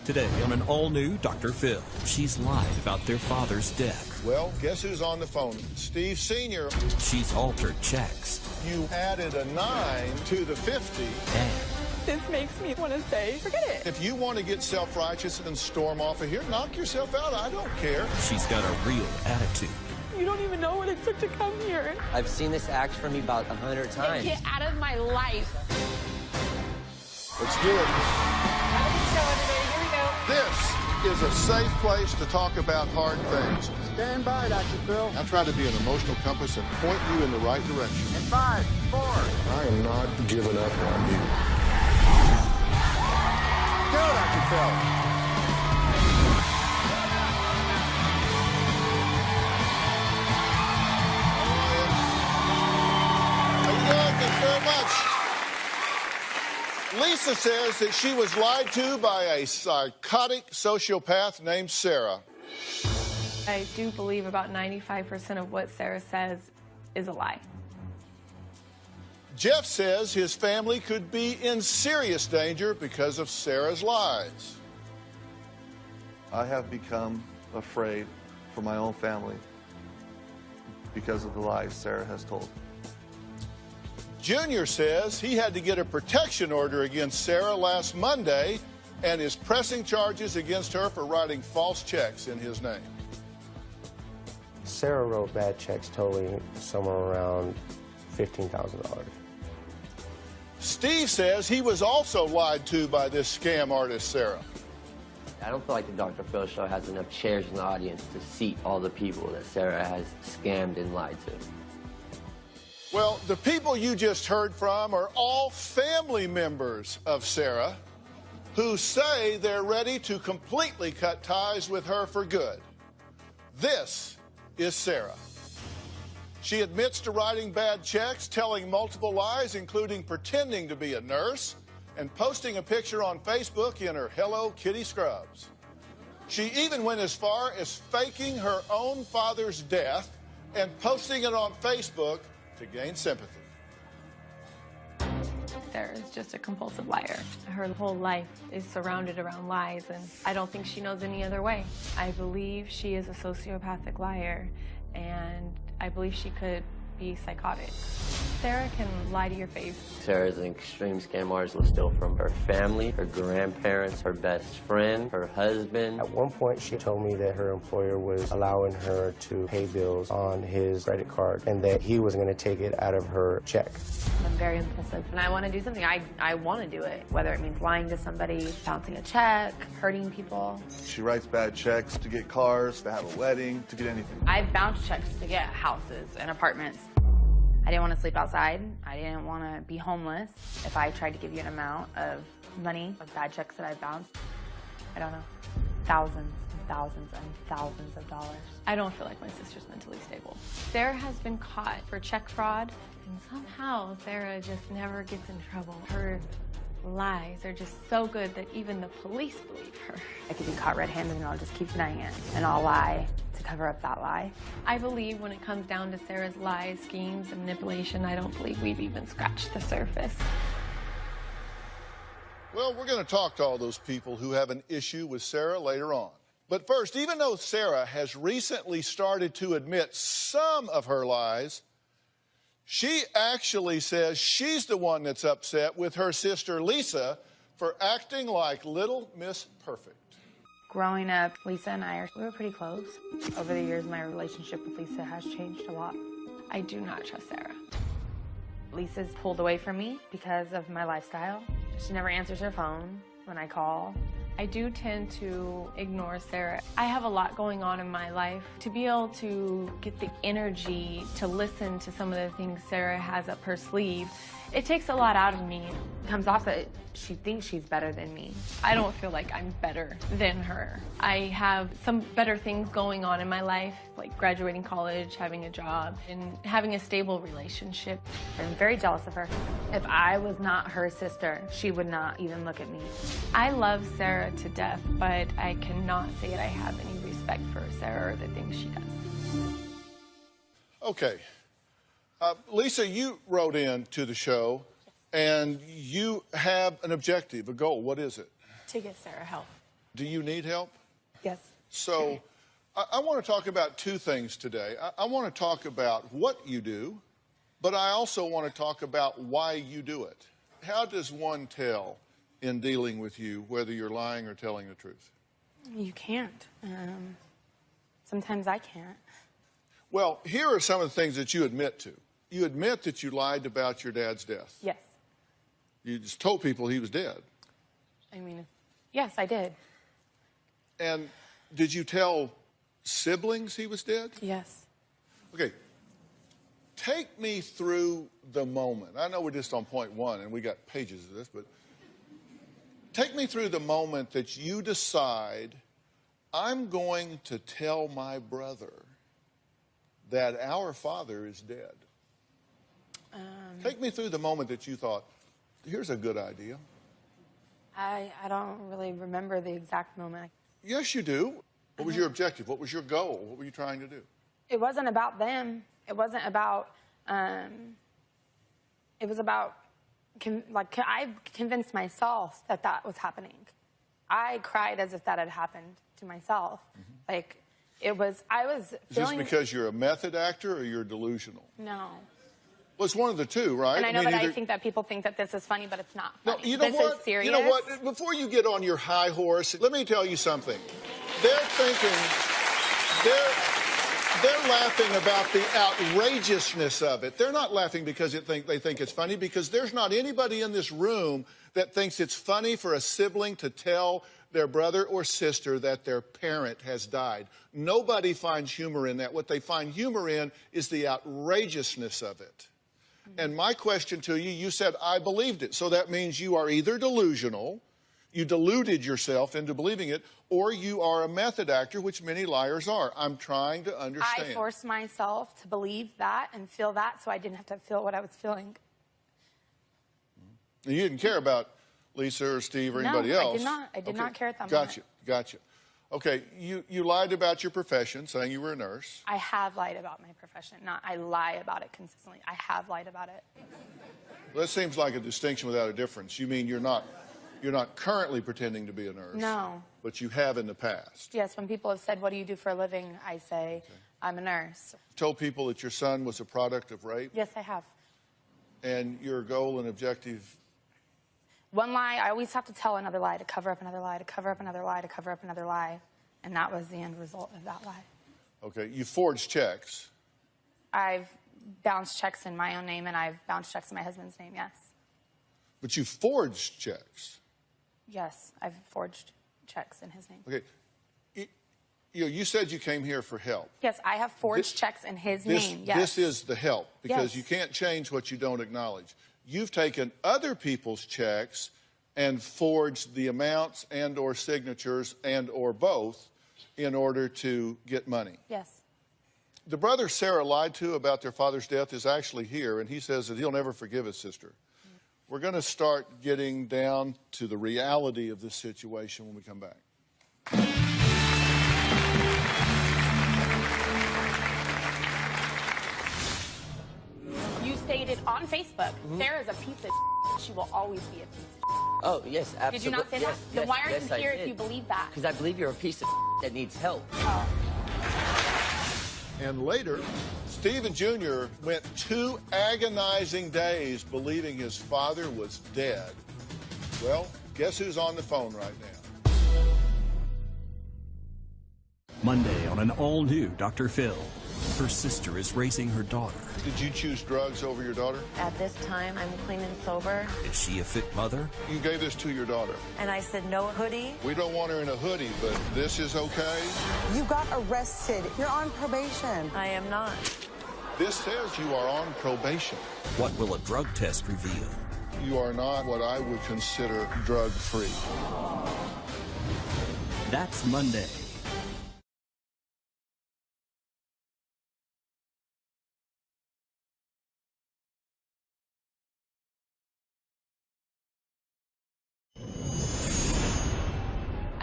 Today on an all-new Dr. Phil, she's lied about their father's death. Well, guess who's on the phone? Steve Sr. She's altered checks. You added a 9 to the 50. And this makes me want to say, forget it. If you want to get self-righteous and storm off of here, knock yourself out. I don't care. she's got a real attitude. You don't even know what it took to come here. I've seen this act from you about 100 times. Get out of my life. Let's do it. Have a good show, everybody. Here we go. This is a safe place to talk about hard things. Stand by, Dr. Phil. I'll try to be an emotional compass and point you in the right direction. In 5, 4. I am not giving up on you. Go, Dr. Phil. How you doing? Thank you very much. Lisa says that she was lied to by a psychotic sociopath named Sarah. I do believe about 95% of what Sarah says is a lie. Jeff says his family could be in serious danger because of Sarah's lies. I have become afraid for my own family because of the lies Sarah has told. Junior says he had to get a protection order against Sarah last Monday and is pressing charges against her for writing false checks in his name. Sarah wrote bad checks totaling somewhere around $15,000. Steve says he was also lied to by this scam artist, Sarah. I don't feel like the Dr. Phil show has enough chairs in the audience to seat all the people that Sarah has scammed and lied to. Well, the people you just heard from are all family members of Sarah who say they're ready to completely cut ties with her for good. This is Sarah. She admits to writing bad checks, telling multiple lies, including pretending to be a nurse, and posting a picture on Facebook in her Hello Kitty scrubs. She even went as far as faking her own father's death and posting it on Facebook to gain sympathy. Sarah is just a compulsive liar. Her whole life is surrounded around lies, and I don't think she knows any other way. I believe she is a sociopathic liar, and I believe she could be psychotic. Sarah can lie to your face. Sarah is an extreme scam artist who will steal from her family, her grandparents, her best friend, her husband. At one point, she told me that her employer was allowing her to pay bills on his credit card and that he was going to take it out of her check. I'm very impulsive. When I want to do something, I want to do it, whether it means lying to somebody, bouncing a check, hurting people. She writes bad checks to get cars, to have a wedding, to get anything. I've bounced checks to get houses and apartments. I didn't want to sleep outside. I didn't want to be homeless. If I tried to give you an amount of money, of bad checks that I bounced, I don't know, thousands and thousands and thousands of dollars. I don't feel like my sister's mentally stable. Sarah has been caught for check fraud, and somehow Sarah just never gets in trouble. Her lies are just so good that even the police believe her. I could be caught red-handed and I'll just keep denying it, and I'll lie to cover up that lie. I believe when it comes down to Sarah's lies, schemes, and manipulation, I don't believe we've even scratched the surface. Well, we're going to talk to all those people who have an issue with Sarah later on. But first, even though Sarah has recently started to admit some of her lies, she actually says she's the one that's upset with her sister Lisa for acting like Little Miss Perfect. Growing up, Lisa and we were pretty close. Over the years, my relationship with Lisa has changed a lot. I do not trust Sarah. Lisa's pulled away from me because of my lifestyle. She never answers her phone when I call. I do tend to ignore Sarah. I have a lot going on in my life. To be able to get the energy to listen to some of the things Sarah has up her sleeve, it takes a lot out of me. It comes off that she thinks she's better than me. I don't feel like I'm better than her. I have some better things going on in my life, like graduating college, having a job, and having a stable relationship. I'm very jealous of her. If I was not her sister, she would not even look at me. I love Sarah to death, but I cannot say that I have any respect for Sarah or the things she does. Okay. Lisa, you wrote in to the show, and you have an objective, a goal. What is it? To get Sarah help. Do you need help? Yes. So I want to talk about two things today. I want to talk about what you do, but I also want to talk about why you do it. How does one tell in dealing with you whether you're lying or telling the truth? You can't. Sometimes I can't. Well, here are some of the things that you admit to. You admit that you lied about your dad's death. Yes. You just told people he was dead. I mean, yes, I did. And did you tell siblings he was dead? Yes. Okay. Take me through the moment. I know we're just on point one and we got pages of this, but take me through the moment that you decide, I'm going to tell my brother that our father is dead. Take me through the moment that you thought, here's a good idea. I don't really remember the exact moment. Yes, you do. What was your objective? What was your goal? What were you trying to do? It wasn't about them. It wasn't about, it was about, I convinced myself that that was happening. I cried as if that had happened to myself. Like, I was feeling... Is this because you're a method actor or you're delusional? No. Well, it's one of the two, right? And I know I think that people think that this is funny, but it's not funny. No, you know what? Is serious. You know what? Before you get on your high horse, let me tell you something. They're thinking, they're laughing about the outrageousness of it. They're not laughing because they think it's funny, because there's not anybody in this room that thinks it's funny for a sibling to tell their brother or sister that their parent has died. Nobody finds humor in that. What they find humor in is the outrageousness of it. And my question to you, you said, I believed it. So that means you are either delusional, you deluded yourself into believing it, or you are a method actor, which many liars are. I'm trying to understand. I forced myself to believe that and feel that so I didn't have to feel what I was feeling. And you didn't care about Lisa or Steve or anybody else. I did not. I did not care at that moment. Gotcha. Okay, you lied about your profession, saying you were a nurse. I have lied about my profession. I lie about it consistently. I have lied about it. Well, that seems like a distinction without a difference. You mean you're not currently pretending to be a nurse? No. But you have in the past? Yes, when people have said, what do you do for a living? I say, I'm a nurse. Told people that your son was a product of rape? Yes, I have. And your goal and objective? One lie, I always have to tell another lie to cover up another lie, to cover up another lie, to cover up another lie. And that was the end result of that lie. Okay, you forged checks. I've bounced checks in my own name, and I've bounced checks in my husband's name, yes. But you forged checks? Yes, I've forged checks in his name. Okay. You said you came here for help. Yes, I have forged checks in his name, yes. This is the help, because yes. You can't change what you don't acknowledge. You've taken other people's checks and forged the amounts and or signatures and or both in order to get money. Yes. The brother Sarah lied to about their father's death is actually here, and he says that he'll never forgive his sister. We're going to start getting down to the reality of this situation when we come back. You stated on Facebook, Sarah's a piece of she will always be a piece of Oh, yes, absolutely. Did you not say that? Then why aren't you here if you believe that? Because I believe you're a piece of that needs help. Oh. And later, Stephen Jr. went 2 agonizing days believing his father was dead. Well, guess who's on the phone right now? Monday on an all-new Dr. Phil. Her sister is raising her daughter. Did you choose drugs over your daughter? At this time, I'm clean and sober. Is she a fit mother? You gave this to your daughter. And I said, no hoodie. We don't want her in a hoodie, but this is okay? You got arrested. You're on probation. I am not. This says you are on probation. What will a drug test reveal? You are not what I would consider drug-free. That's Monday.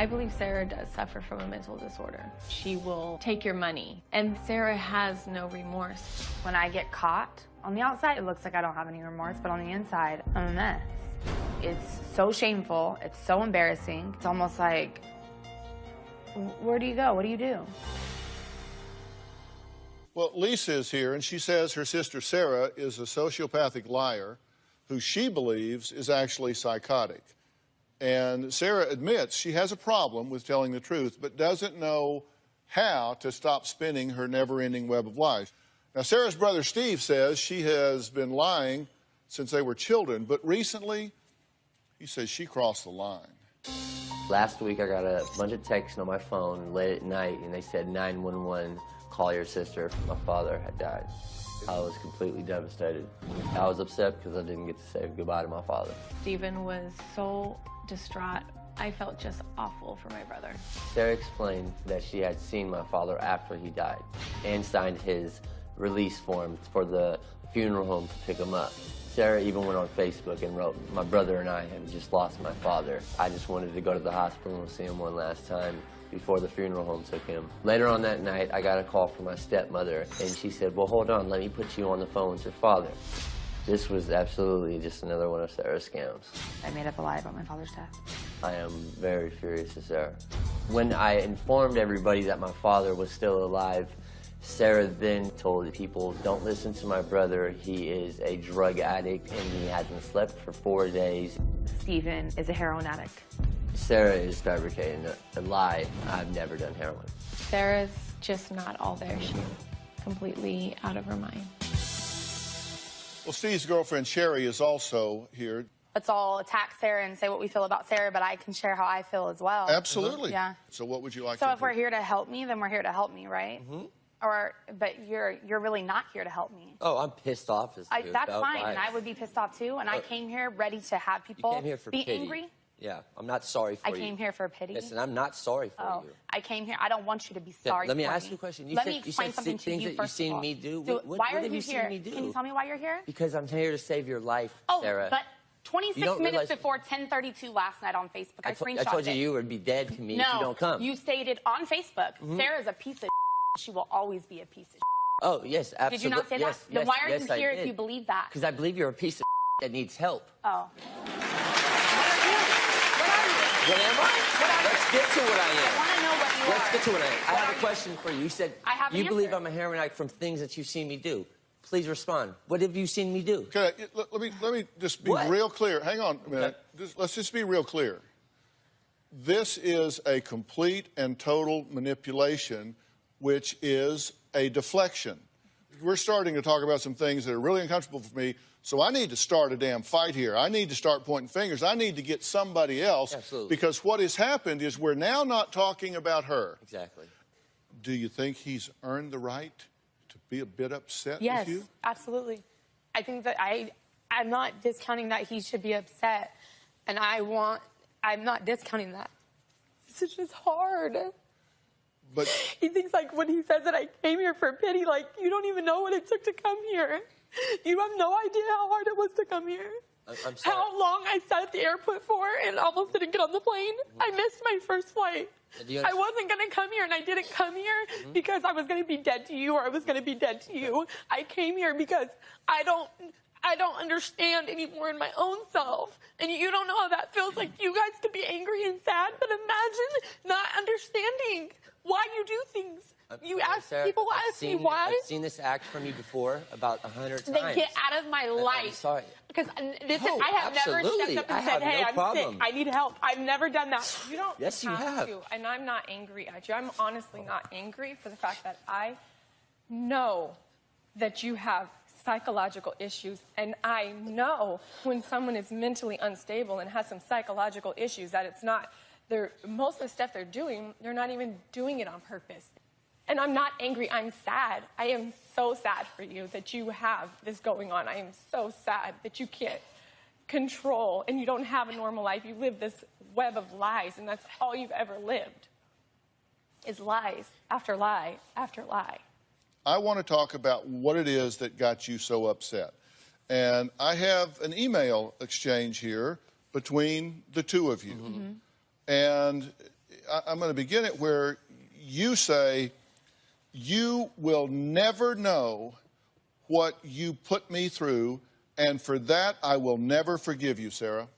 I believe Sarah does suffer from a mental disorder. She will take your money, and Sarah has no remorse. When I get caught, on the outside, it looks like I don't have any remorse, but on the inside, I'm a mess. It's so shameful. It's so embarrassing. It's almost like Where do you go? What do you do? Well, Lisa is here, and she says her sister Sarah is a sociopathic liar who she believes is actually psychotic. And Sarah admits she has a problem with telling the truth, but doesn't know how to stop spinning her never-ending web of lies. Now, Sarah's brother Steve says she has been lying since they were children, but recently he says she crossed the line. Last week, I got a bunch of texts on my phone late at night, and they said 911, call your sister. My father had died. I was completely devastated. I was upset because I didn't get to say goodbye to my father. Stephen was so distraught. I felt just awful for my brother. Sarah explained that she had seen my father after he died and signed his release form for the funeral home to pick him up. Sarah even went on Facebook and wrote, my brother and I have just lost my father. I just wanted to go to the hospital and see him one last time before the funeral home took him. Later on that night, I got a call from my stepmother, and she said, well, hold on, let me put you on the phone with your father. This was absolutely just another one of Sarah's scams. I made up a lie about my father's death. I am very furious at Sarah. When I informed everybody that my father was still alive, Sarah then told people, don't listen to my brother. He is a drug addict and he hasn't slept for 4 days. Stephen is a heroin addict. Sarah is fabricating a lie. I've never done heroin. Sarah's just not all there. She's completely out of her mind. Well, Steve's girlfriend Sherry is also here. Let's all attack Sarah and say what we feel about Sarah, but I can share how I feel as well. Absolutely. Yeah. So what would you like So to if do? we're here to help me, then we're here to help me, right? But you're really not here to help me. Oh, I'm pissed off as to That's about fine, life. and I would be pissed off too. And I came here ready to have people You came here for be pity. angry. Yeah, I'm not sorry for I you. came here for pity. Listen, I'm not sorry for Oh, you. I came here. I don't want you to be Yeah, sorry. let me for ask me. you a question. Let me explain said something to things you that first you've of seen all. me do. So What why are have you you seen here? me do? Can you tell me why you're here? Because I'm here to save your life, Oh, Sarah. but 26 don't minutes realize- before 10:32 last night on Facebook, I screenshot I told you it. you would be dead to me no, if you don't come. you stated on Facebook, Sarah's a piece of she will always be a piece of Oh, yes, absolutely. Did you not say yes, that? Then yes, why are yes, you here I if did. you believe that? Because I believe you're a piece of that needs help. Oh. What are you? What am I? What are you? Let's get to what I I am. want to know what you Let's are. get to what I am. I What have are a you? question for you. You said I have an you believe answer. I'm a heroin addict from things that you've seen me do. Please respond. What have you seen me do? Okay, let me just be What? real clear. Hang on a minute. Let's just be real clear. This is a complete and total manipulation, which is a deflection. We're starting to talk about some things that are really uncomfortable for me, so I need to start a damn fight here. I need to start pointing fingers. I need to get somebody else. Absolutely. Because what has happened is we're now not talking about her. Exactly. Do you think he's earned the right to be a bit upset Yes, with you? absolutely. I think that I'm not discounting that he should be upset, and I'm not discounting that. This is just hard. But He thinks like when he says that I came here for pity, like you don't even know what it took to come here. You have no idea how hard it was to come here. I'm sorry. How long I sat at the airport for and almost didn't get on the plane. I missed my first flight. Do you I wasn't going to come here, and I didn't come here because I was going to be dead to you or I was going to be dead to you. I came here because I don't understand anymore in my own self. And you don't know how that feels. Like, you guys could be angry and sad, but imagine not understanding why you do things. You ask, Sarah, people I've ask me seen- why. I've seen this act from you before about 100 times. They get out of my life. I'm sorry. Because listen, No, I have never absolutely. stepped up I and said, have hey, no I'm problem. sick. I need help. I've never done that. You don't Yes, you have. to, and I'm not angry at you. I'm honestly not angry for the fact that I know that you have psychological issues, and I know when someone is mentally unstable and has some psychological issues that it's not, most of the stuff they're doing, they're not even doing it on purpose. And I'm not angry, I'm sad. I am so sad for you that you have this going on. I am so sad that you can't control and you don't have a normal life. You live this web of lies, and that's all you've ever lived, is lies after lie after lie. I want to talk about what it is that got you so upset. And I have an email exchange here between the two of you. And I'm going to begin it where you say, you will never know what you put me through, and for that I will never forgive you, Sarah.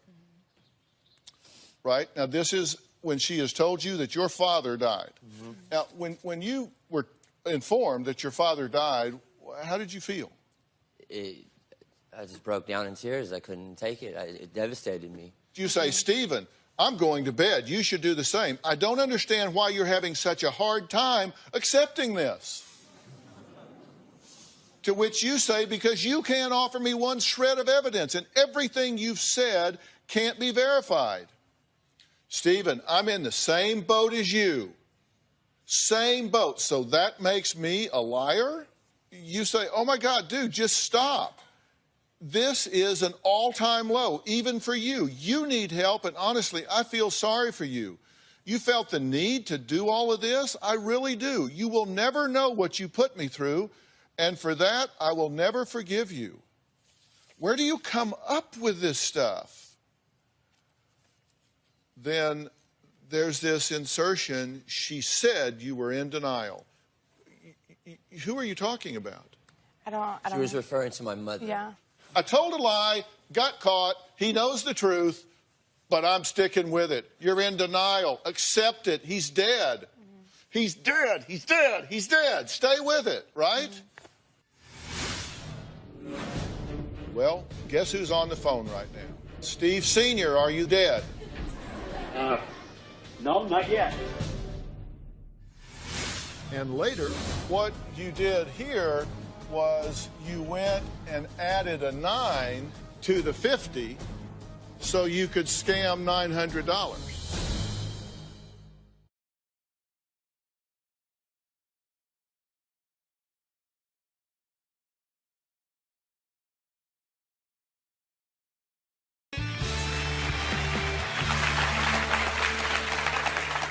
Right? Now, this is when she has told you that your father died. Mm-hmm. Now, when you were informed that your father died, how did you feel? I just broke down in tears. I couldn't take it. It devastated me. You say, Stephen, I'm going to bed. You should do the same. I don't understand why you're having such a hard time accepting this. To which you say, because you can't offer me one shred of evidence, and everything you've said can't be verified. Stephen, I'm in the same boat as you. Same boat. So that makes me a liar? You say, oh my God, dude, just stop. This is an all-time low, even for you. You need help, and honestly, I feel sorry for you. You felt the need to do all of this? I really do. You will never know what you put me through, and for that, I will never forgive you. Where do you come up with this stuff? Then there's this insertion, she said you were in denial. Who are you talking about? I don't She was referring to my mother. Yeah. I told a lie, got caught, he knows the truth, but I'm sticking with it. You're in denial. Accept it. He's dead. Mm-hmm. He's dead. He's dead. He's dead. Stay with it, right? Mm-hmm. Well, guess who's on the phone right now? Steve Sr., are you dead? No, not yet. And later, what you did here was you went and added a 9 to the 50 so you could scam $900.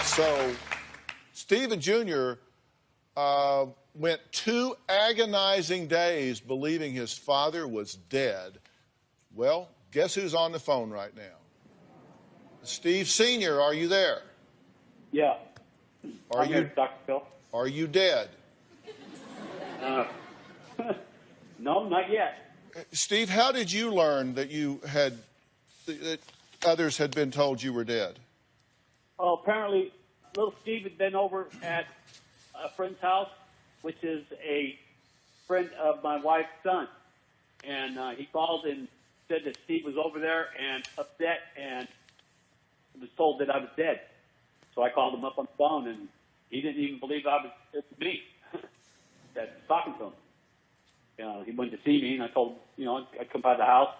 So Stephen Jr. Went 2 agonizing days believing his father was dead. Well, guess who's on the phone right now? Steve Sr., are you there? Yeah. Are I'm you, here, Dr. Phil. Are you dead? No, not yet. Steve, how did you learn that that others had been told you were dead? Oh, apparently, little Steve had been over at a friend's house, which is a friend of my wife's son. And he called and said that Steve was over there and upset and was told that I was dead. So I called him up on the phone, and he didn't even believe it was me that was talking to him. He went to see me, and I told him, I'd come by the house,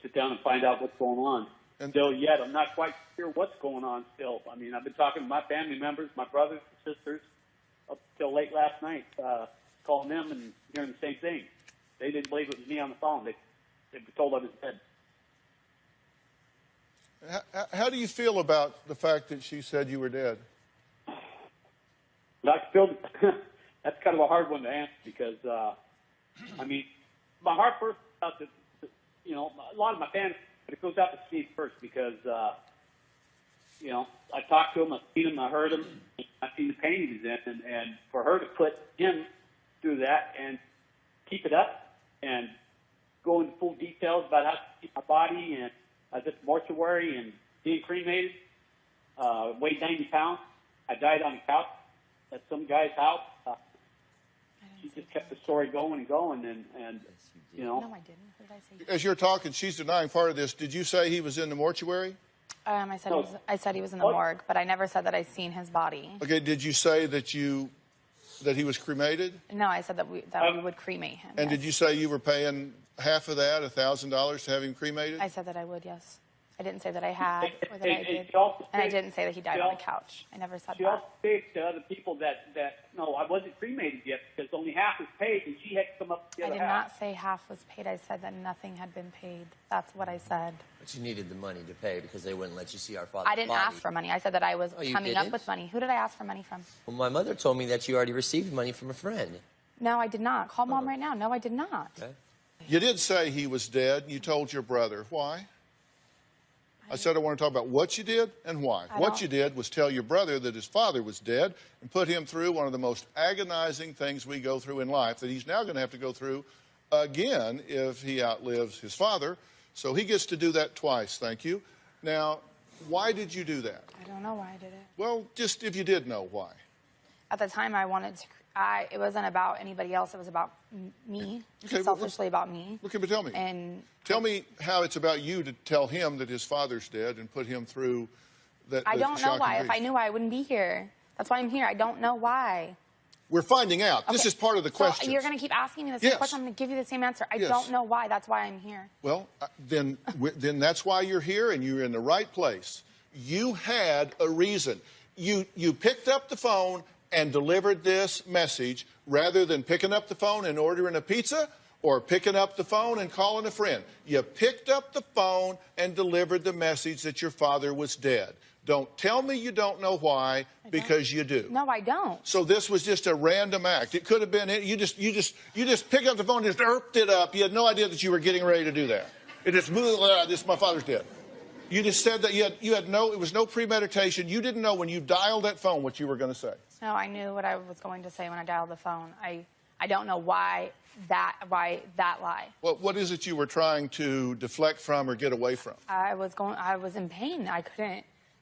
sit down and find out what's going on. And still yet, I'm not quite sure what's going on still. I mean, I've been talking to my family members, my brothers and sisters, up till late last night, calling them and hearing the same thing. They didn't believe it was me on the phone. They were told I was dead. How do you feel about the fact that she said you were dead? Dr. Phil, that's kind of a hard one to answer because, I mean, my heart first out to, a lot of my family, but it goes out to Steve first because, I talked to him, I've seen him, I heard him, I've seen the pain he's in, and for her to put him through that and keep it up and go into full details about how to keep my body and this mortuary and being cremated, weighed 90 pounds. I died on a couch at some guy's house. She just kept the story going and going, and No, I didn't. Who did I say? As you're talking, she's denying part of this. Did you say he was in the mortuary? I said he was in the morgue, but I never said that I seen his body. Okay, did you say that he was cremated? No, I said that we would cremate him. And yes. did you say you were paying half of that, $1,000, to have him cremated? I said that I would, yes. I didn't say that I had or that I And did. she also And I said- didn't say that he died on the couch. I never said She that. also said to other people that no, I wasn't cremated yet because only half was paid, and she had to come up with the I other did half. not say half was paid. I said that nothing had been paid. That's what I said. But you needed the money to pay because they wouldn't let you see our father's I didn't body. ask for money. I said that I was Oh, you coming up didn't? with money. Who did I ask for money from? Well, my mother told me that you already received money from a friend. No, I did not. Call Mom right now. No, I did not. Okay. You did say he was dead, and you told your brother. Why? I said I want to talk about what you did and why. What you did was tell your brother that his father was dead and put him through one of the most agonizing things we go through in life that he's now going to have to go through again if he outlives his father. So he gets to do that twice, thank you. Now, Why did you do that? I don't know why I did it. Well, just if you did know why. At the time, I wanted to. It wasn't about anybody else. It was about me. Okay, Selfishly about me. Okay, but tell me. And tell me how it's about you to tell him that his father's dead and put him through that. I don't know why. If I knew why, I wouldn't be here. That's why I'm here. I don't know why. We're finding out. Okay. This is part of the question. So you're going to keep asking me the same question. I'm going to give you the same answer. I don't know why. That's why I'm here. Well, then that's why you're here, and you're in the right place. You had a reason. You picked up the phone and delivered this message rather than picking up the phone and ordering a pizza or picking up the phone and calling a friend. You picked up the phone and delivered the message that your father was dead. Don't tell me you don't know why, because you do. No, I don't. So this was just a random act. It could have been you just picked up the phone and just erped it up. You had no idea that you were getting ready to do that. It just my father's dead. You just said that it was no premeditation. You didn't know when you dialed that phone what you were going to say. No, I knew what I was going to say when I dialed the phone. I don't know why that lie. Well, what is it you were trying to deflect from or get away from? I was in pain.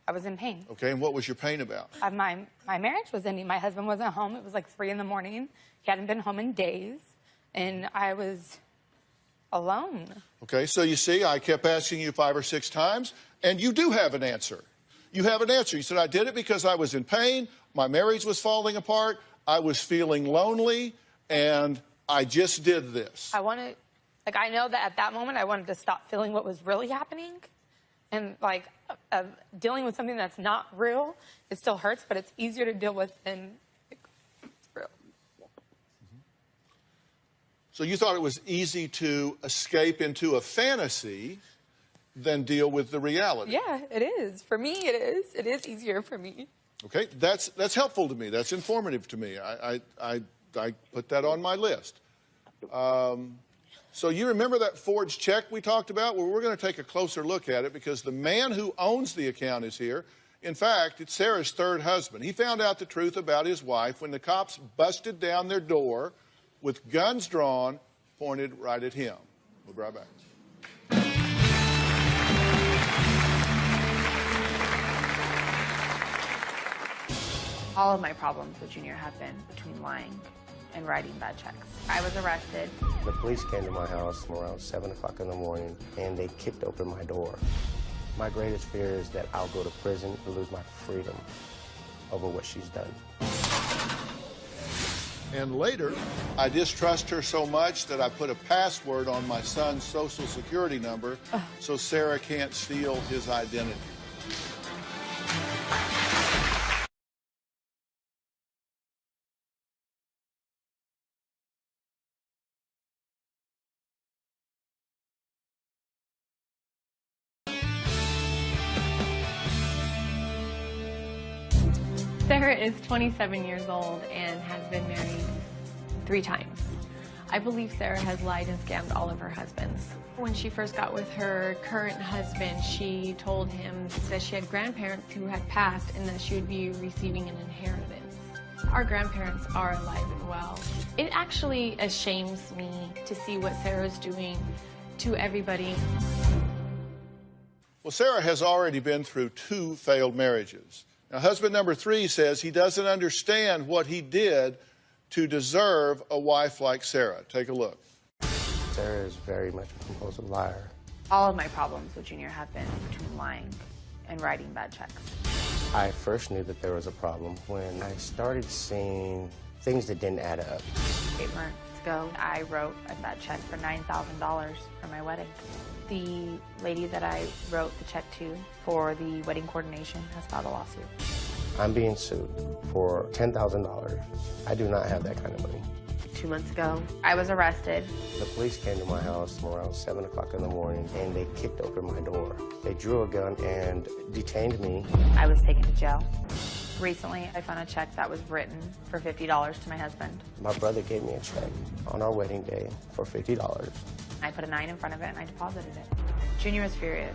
I was in pain. Okay, and what was your pain about? My marriage was ending. My husband wasn't home. It was like 3 a.m. He hadn't been home in days, and I was alone. Okay, so you see, I kept asking you 5 or 6 times, and you do have an answer. You have an answer. You said, I did it because I was in pain, my marriage was falling apart, I was feeling lonely, and I just did this. I know that at that moment I wanted to stop feeling what was really happening. And dealing with something that's not real, it still hurts, but it's easier to deal with than it's real. So you thought it was easy to escape into a fantasy than deal with the reality? Yeah, it is. For me, it is. It is easier for me. Okay, that's helpful to me. That's informative to me. I put that on my list. So you remember that forged check we talked about? Well, we're going to take a closer look at it because the man who owns the account is here. In fact, it's Sarah's 3rd husband. He found out the truth about his wife when the cops busted down their door with guns drawn, pointed right at him. We'll be right back. All of my problems with Junior have been between lying and writing bad checks. I was arrested. The police came to my house around 7 o'clock in the morning, and they kicked open my door. My greatest fear is that I'll go to prison and lose my freedom over what she's done. And later, I distrust her so much that I put a password on my son's Social Security number so Sarah can't steal his identity. Sarah is 27 years old and has been married 3 times. I believe Sarah has lied and scammed all of her husbands. When she first got with her current husband, she told him that she had grandparents who had passed and that she would be receiving an inheritance. Our grandparents are alive and well. It actually ashames me to see what Sarah's doing to everybody. Well, Sarah has already been through 2 failed marriages. Now, husband number 3 says he doesn't understand what he did to deserve a wife like Sarah. Take a look. Sarah is very much a compulsive liar. All of my problems with Junior have been between lying and writing bad checks. I first knew that there was a problem when I started seeing things that didn't add up. 8 months ago, I wrote a bad check for $9,000 for my wedding. The lady that I wrote the check to for the wedding coordination has filed a lawsuit. I'm being sued for $10,000. I do not have that kind of money. 2 months ago, I was arrested. The police came to my house around 7 o'clock in the morning, and they kicked open my door. They drew a gun and detained me. I was taken to jail. Recently, I found a check that was written for $50 to my husband. My brother gave me a check on our wedding day for $50. I put a 9 in front of it and I deposited it. Junior was furious.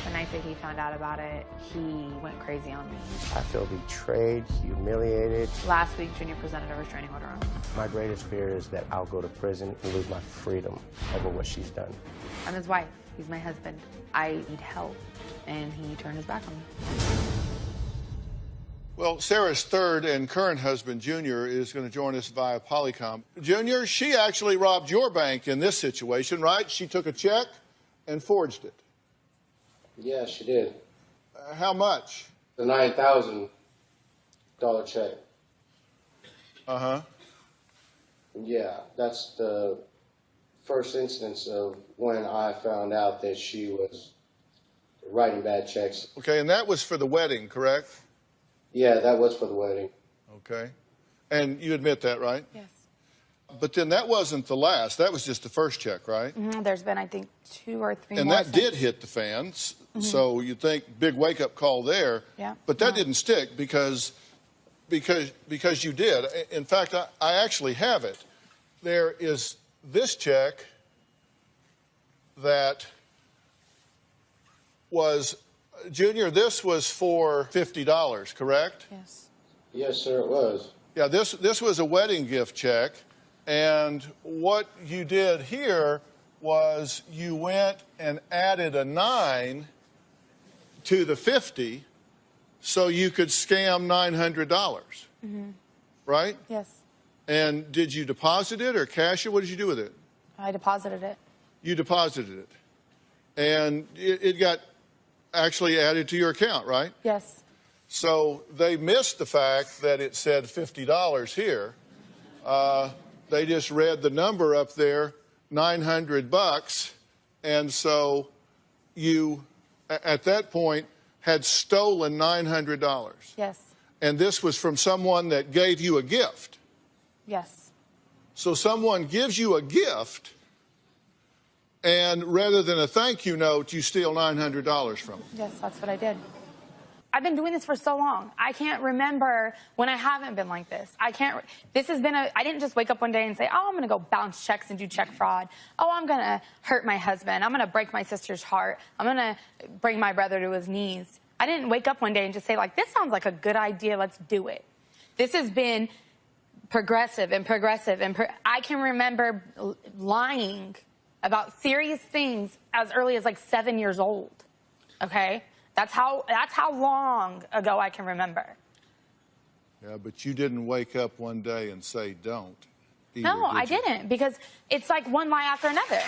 The night that he found out about it, he went crazy on me. I feel betrayed, humiliated. Last week, Junior presented a restraining order on me. My greatest fear is that I'll go to prison and lose my freedom over what she's done. I'm his wife. He's my husband. I need help. And he turned his back on me. Well, Sarah's third and current husband, Junior, is going to join us via Polycom. Junior, she actually robbed your bank in this situation, right? She took a check and forged it. Yeah, she did. How much? The $9,000 check. Uh-huh. Yeah, that's the first instance of when I found out that she was writing bad checks. Okay, and that was for the wedding, correct? Yeah, that was for the wedding. Okay. And you admit that, right? Yes. But then that wasn't the last. That was just the first check, right? There's been, I think, 2 or 3 and more. that did hit the fans. So you'd think big wake-up call there. Yeah. But that didn't stick because you did. In fact, I actually have it. There is this check that was, Junior, this was for $50, correct? Yes. Yes, sir, it was. Yeah, this was a wedding gift check. And what you did here was you went and added a 9 to the 50 so you could scam $900, right? Yes. And did you deposit it or cash it? What did you do with it? I deposited it. You deposited it. And it got actually added to your account, right? Yes. So they missed the fact that it said $50 here. They just read the number up there, $900, and so you, at that point, had stolen $900. Yes. And this was from someone that gave you a gift. Yes. So someone gives you a gift, and rather than a thank you note, you steal $900 from them. Yes, that's what I did. I've been doing this for so long. I can't remember when I haven't been like this. This has been I didn't just wake up one day and say, oh, I'm going to go bounce checks and do check fraud. Oh, I'm going to hurt my husband. I'm going to break my sister's heart. I'm going to bring my brother to his knees. I didn't wake up one day and just say, like, this sounds like a good idea. Let's do it. This has been progressive and progressive. And I can remember lying about serious things as early as like 7 years old. Okay? That's how long ago I can remember. Yeah, but you didn't wake up one day and say don't. Either, No, I did you? didn't, because it's like one lie after another.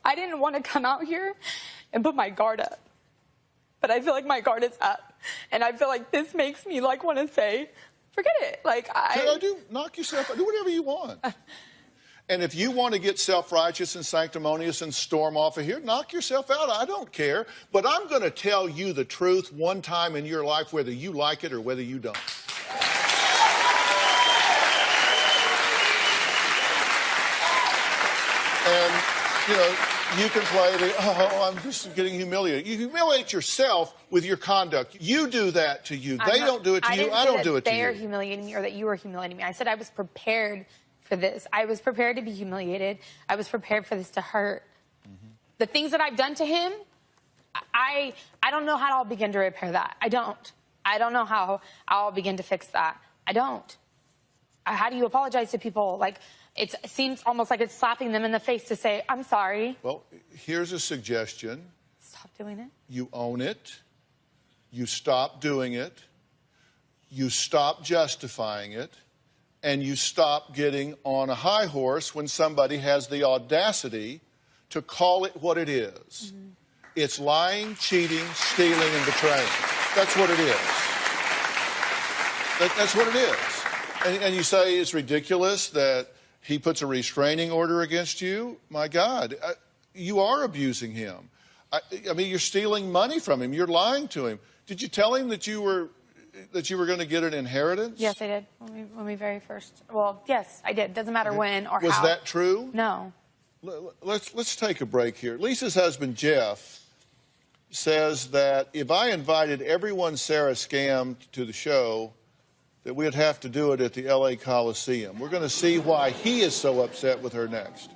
I didn't want to come out here and put my guard up. But I feel like my guard is up. And I feel like this makes me like want to say, forget it. Like knock yourself out. Do whatever you want. And if you want to get self-righteous and sanctimonious and storm off of here, knock yourself out. I don't care. But I'm going to tell you the truth one time in your life, whether you like it or whether you don't. And, you know, you can play the, oh, I'm just getting humiliated. You humiliate yourself with your conduct. You do that to you. They don't do it to you. I don't do it to you. They are humiliating me or that you are humiliating me. I said I was prepared for this. I was prepared to be humiliated. I was prepared for this to hurt. The things that I've done to him, I don't know how I'll begin to repair that. I don't know how I'll begin to fix that. I don't. How do you apologize to people? Like, it seems almost like it's slapping them in the face to say, I'm sorry. Well, here's a suggestion. Stop doing it. You own it. You stop doing it. You stop justifying it. And you stop getting on a high horse when somebody has the audacity to call it what it is. It's lying, cheating, stealing, and betraying. That's what it is. That's what it is. And you say it's ridiculous that he puts a restraining order against you? My God, you are abusing him. I mean, you're stealing money from him. You're lying to him. Did you tell him that you were going to get an inheritance? Yes, I did. When we very first. Well, yes, I did. Doesn't matter when or how. Was that true? No. Let's take a break here. Lisa's husband, Jeff, says that if I invited everyone Sarah scammed to the show, that we'd have to do it at the L.A. Coliseum. We're going to see why he is so upset with her next.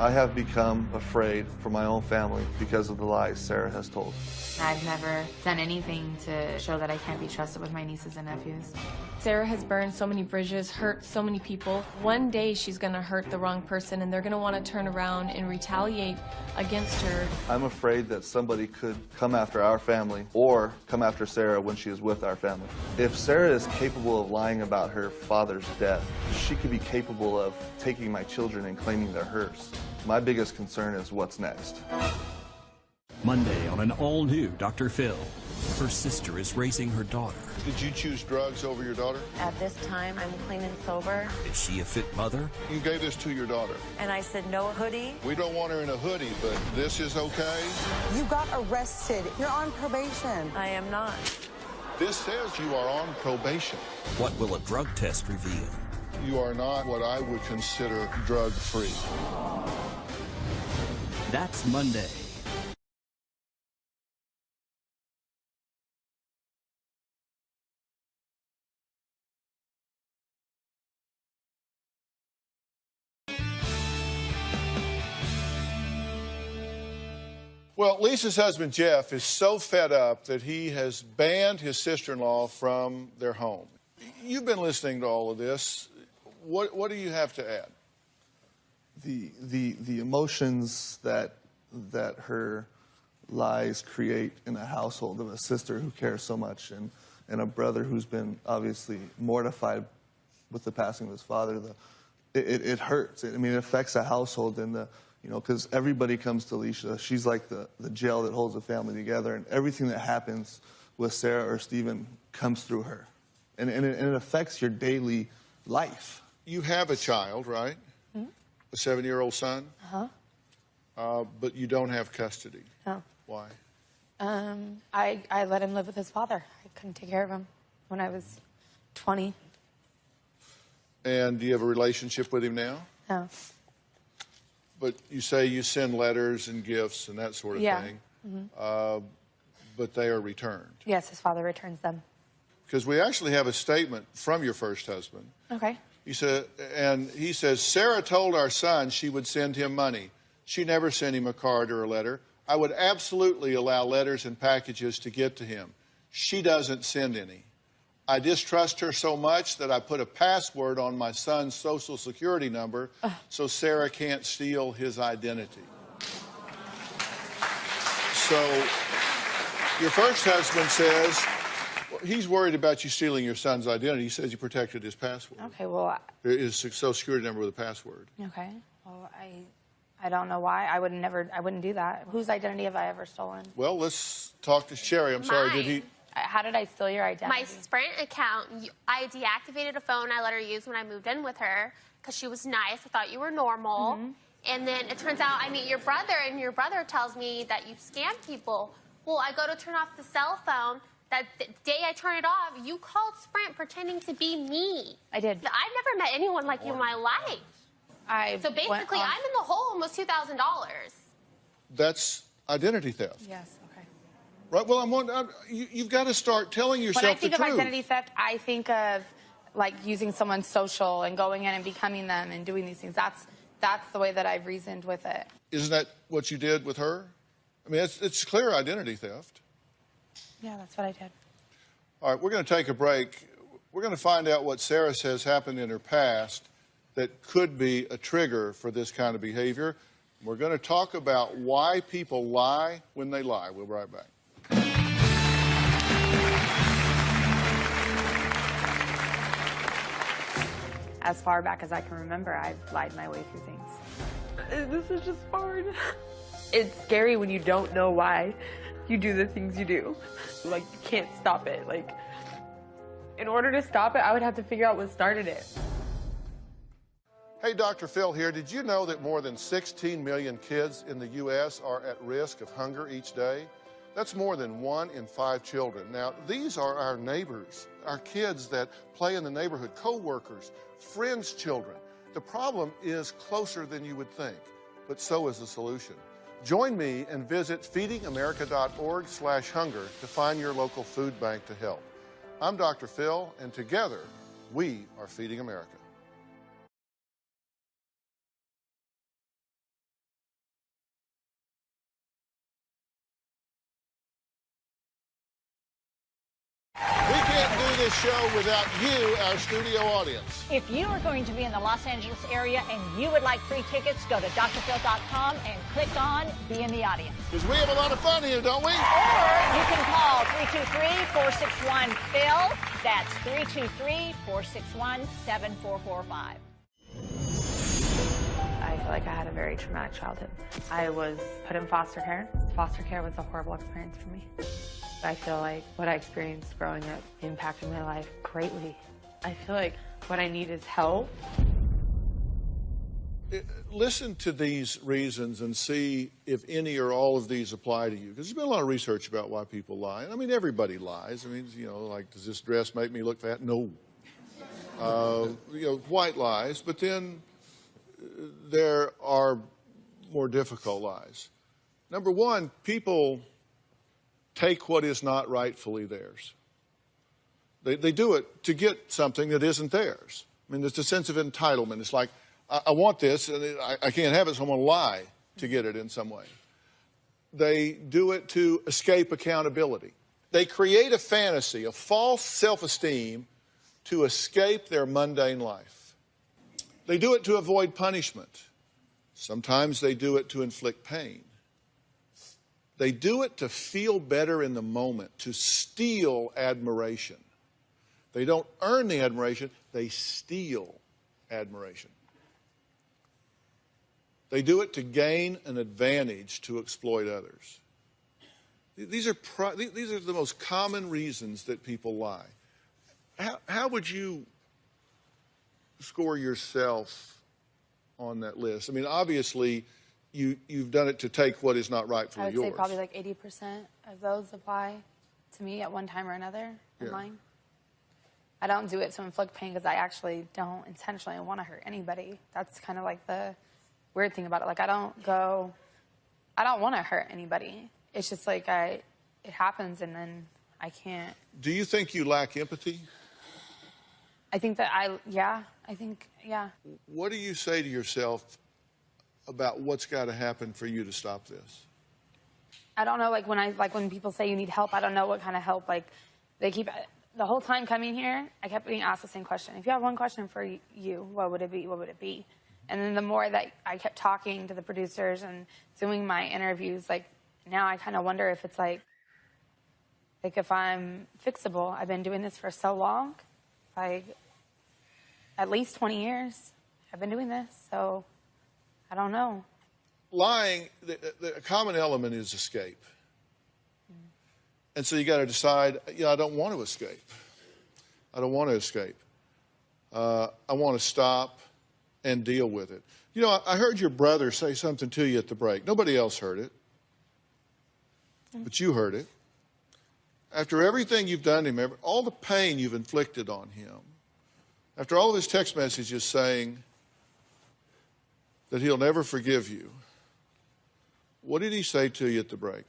I have become afraid for my own family because of the lies Sarah has told. I've never done anything to show that I can't be trusted with my nieces and nephews. Sarah has burned so many bridges, hurt so many people. One day she's going to hurt the wrong person and they're going to want to turn around and retaliate against her. I'm afraid that somebody could come after our family or come after Sarah when she is with our family. If Sarah is capable of lying about her father's death, she could be capable of taking my children and claiming they're hers. My biggest concern is what's next. Monday on an all-new Dr. Phil. Her sister is raising her daughter. Did you choose drugs over your daughter? At this time, I'm clean and sober. Is she a fit mother? You gave this to your daughter. And I said, no hoodie. We don't want her in a hoodie, but this is okay? You got arrested. You're on probation. I am not. This says you are on probation. What will a drug test reveal? You are not what I would consider drug-free. That's Monday. Well, Lisa's husband, Jeff, is so fed up that he has banned his sister-in-law from their home. You've been listening to all of this. What do you have to add? The emotions that her lies create in a household of a sister who cares so much and a brother who's been obviously mortified with the passing of his father, it hurts. I mean, it affects a household and because everybody comes to Alicia. She's like the gel that holds the family together, and everything that happens with Sarah or Stephen comes through her. And it affects your daily life. You have a child, right? Mm-hmm. A 7-year-old son? Uh-huh. But you don't have custody. No. Why? I let him live with his father. I couldn't take care of him when I was 20. And do you have a relationship with him now? No. But you say you send letters and gifts and that sort of thing. Mm-hmm. But they are returned. Yes, his father returns them. Because we actually have a statement from your first husband. Okay. He says, Sarah told our son she would send him money. She never sent him a card or a letter. I would absolutely allow letters and packages to get to him. She doesn't send any. I distrust her so much that I put a password on my son's social security number so Sarah can't steal his identity. So your first husband says, well, he's worried about you stealing your son's identity. He says you protected his password. Okay, well... His social security number with a password. Okay. Well, I don't know why. I wouldn't do that. Whose identity have I ever stolen? Well, let's talk to Sherry. I'm sorry, did he... How did I steal your identity? My Sprint account, I deactivated a phone I let her use when I moved in with her because she was nice. I thought you were normal. Mm-hmm. And then it turns out I meet your brother, and your brother tells me that you scam people. Well, I go to turn off the cell phone. That day I turn it off, you called Sprint pretending to be me. I did. I've never met anyone like you in my life. So basically, I'm in the hole almost $2,000. That's identity theft. Yes, okay. Right, well, you've got to start telling yourself the truth. When I think of identity theft, I think of, like, using someone's social and going in and becoming them and doing these things. That's the way that I've reasoned with it. Isn't that what you did with her? I mean, it's clear identity theft. Yeah, that's what I did. All right, we're going to take a break. We're going to find out what Sarah says happened in her past that could be a trigger for this kind of behavior. We're going to talk about why people lie when they lie. We'll be right back. As far back as I can remember, I've lied my way through things. This is just hard. It's scary when you don't know why you do the things you do. Like, you can't stop it. Like, in order to stop it, I would have to figure out what started it. Hey, Dr. Phil here. Did you know that more than 16 million kids in the U.S. are at risk of hunger each day? That's more than 1 in 5 children. Now, these are our neighbors, our kids that play in the neighborhood, co-workers, friends' children. The problem is closer than you would think, but so is the solution. Join me and visit feedingamerica.org/hunger to find your local food bank to help. I'm Dr. Phil, and together, we are Feeding America. We can't do this show without you, our studio audience. If you are going to be in the Los Angeles area and you would like free tickets, go to drphil.com and click on Be in the Audience. Because we have a lot of fun here, don't we? Or you can call 323-461-PHIL. That's 323-461-7445. I feel like I had a very traumatic childhood. I was put in foster care. Foster care was a horrible experience for me. I feel like what I experienced growing up impacted my life greatly. I feel like what I need is help. Listen to these reasons and see if any or all of these apply to you. Because there's been a lot of research about why people lie. I mean, everybody lies. I mean, you know, like, does this dress make me look fat? No. You know, white lies. But then there are more difficult lies. Number one, people take what is not rightfully theirs. They do it to get something that isn't theirs. I mean, there's a sense of entitlement. It's like, I want this, and I can't have it, so I'm going to lie to get it in some way. They do it to escape accountability. They create a fantasy, a false self-esteem to escape their mundane life. They do it to avoid punishment. Sometimes they do it to inflict pain. They do it to feel better in the moment, to steal admiration. They don't earn the admiration, they steal admiration. They do it to gain an advantage to exploit others. These are the most common reasons that people lie. How would you score yourself on that list? I mean, obviously, you've done it to take what is not rightfully yours. I would say probably like 80% of those apply to me at one time or another in lying. I don't do it to inflict pain because I actually don't intentionally want to hurt anybody. That's kind of like the weird thing about it. Like, I don't want to hurt anybody. It's just like it happens and then I can't. Do you think you lack empathy? I think that yeah. What do you say to yourself about what's got to happen for you to stop this? I don't know, when people say you need help, I don't know what kind of help. Like, they keep, the whole time coming here, I kept being asked the same question. If you have one question for you, what would it be? What would it be? And then the more that I kept talking to the producers and doing my interviews, like, now I kind of wonder if it's like if I'm fixable. I've been doing this for so long, like at least 20 years I've been doing this, so I don't know. Lying, the common element is escape. And so you got to decide, I don't want to escape. I don't want to escape. I want to stop and deal with it. You know, I heard your brother say something to you at the break. Nobody else heard it, but you heard it. After everything you've done to him, all the pain you've inflicted on him, after all of his text messages saying that he'll never forgive you, what did he say to you at the break?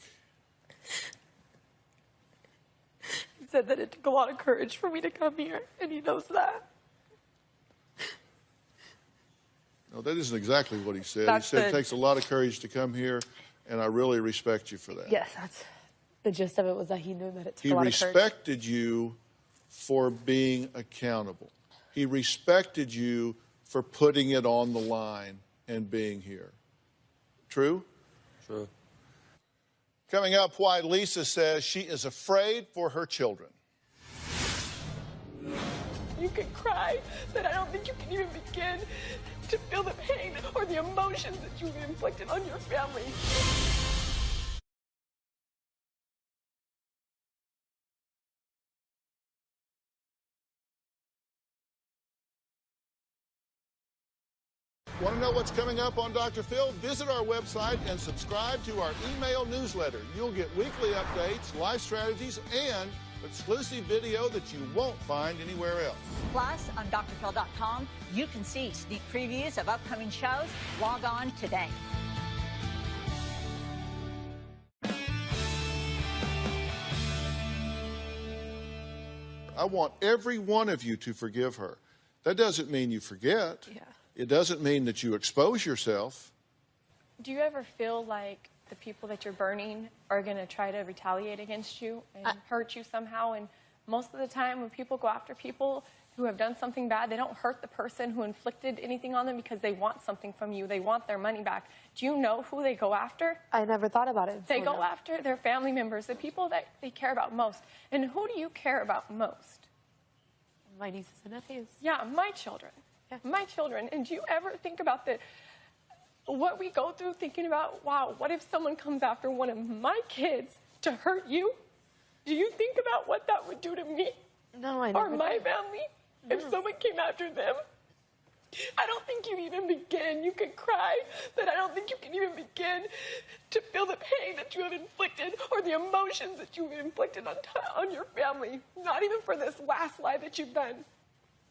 He said that it took a lot of courage for me to come here, and he knows that. No, that isn't exactly what he said. He said it takes a lot of courage to come here, and I really respect you for that. Yes, that's the gist of it, was that he knew that it took He a lot of courage. respected you for being accountable. He respected you for putting it on the line and being here. True? True. Coming up, why Lisa says she is afraid for her children. You can cry, but I don't think you can even begin to feel the pain or the emotions that you've inflicted on your family. Want to know what's coming up on Dr. Phil? Visit our website and subscribe to our email newsletter. You'll get weekly updates, life strategies, and exclusive video that you won't find anywhere else. Plus, on drphil.com, you can see sneak previews of upcoming shows. Log on today. I want every one of you to forgive her. That doesn't mean you forget. Yeah. It doesn't mean that you expose yourself. Do you ever feel like the people that you're burning are going to try to retaliate against you and hurt you somehow? And Most of the time when people go after people who have done something bad, they don't hurt the person who inflicted anything on them because they want something from you. They want their money back. Do you know who they go after? I never thought about it. They go after their family members, the people that they care about most. And who do you care about most? My nieces and nephews. Yeah, my children. Yeah. My children. And do you ever think about what we go through thinking about, wow, what if someone comes after one of my kids to hurt you? Do you think about what that would do to me? No, I or never my did. family No. if someone came after them? I don't think you even begin. You can cry, but I don't think you can even begin to feel the pain that you have inflicted or the emotions that you've inflicted on your family. Not even for this last lie that you've done,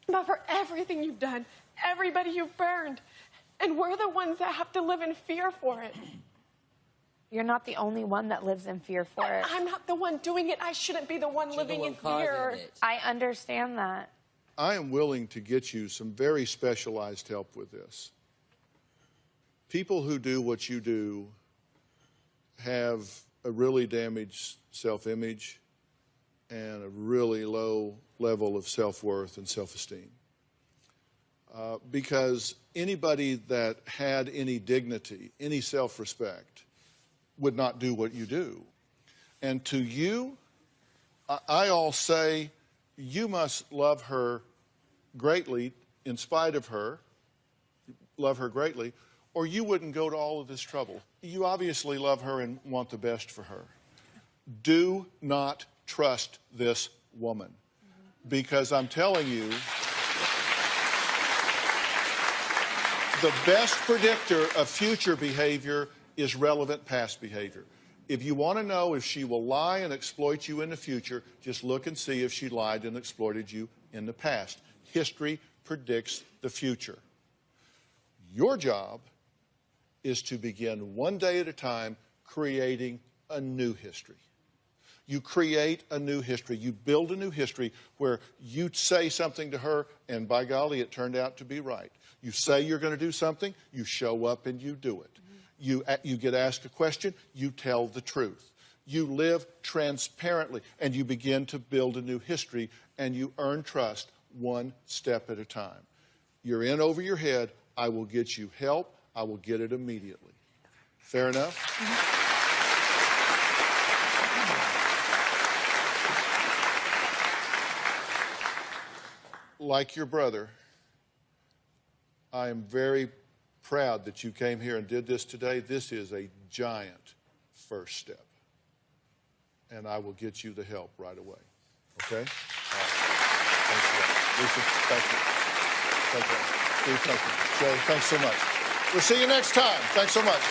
but for everything you've done, everybody you've burned. And we're the ones that have to live in fear for it. You're not the only one that lives in fear for it. I'm not the one doing it. I shouldn't be the one living in fear. I understand that. I am willing to get you some very specialized help with this. People who do what you do have a really damaged self-image and a really low level of self-worth and self-esteem. Because anybody that had any dignity, any self-respect, would not do what you do. And to you, I all say, you must love her greatly in spite of her, love her greatly, or you wouldn't go to all of this trouble. You obviously love her and want the best for her. Do not trust this woman, because I'm telling you, the best predictor of future behavior is relevant past behavior. If you want to know if she will lie and exploit you in the future, just look and see if she lied and exploited you in the past. History predicts the future. Your job is to begin one day at a time creating a new history. You create a new history. You build a new history where you say something to her, and by golly, it turned out to be right. You say you're going to do something, you show up and you do it. You get asked a question, you tell the truth. You live transparently, and you begin to build a new history, and you earn trust one step at a time. You're in over your head. I will get you help. I will get it immediately. Fair enough? Like your brother, I am very proud that you came here and did this today. This is a giant first step. And I will get you the help right away. Okay? All right. Thanks a lot. Lisa, thank you. Thank you. Steve, thank you. Joe, thanks so much. We'll see you next time. Thanks so much.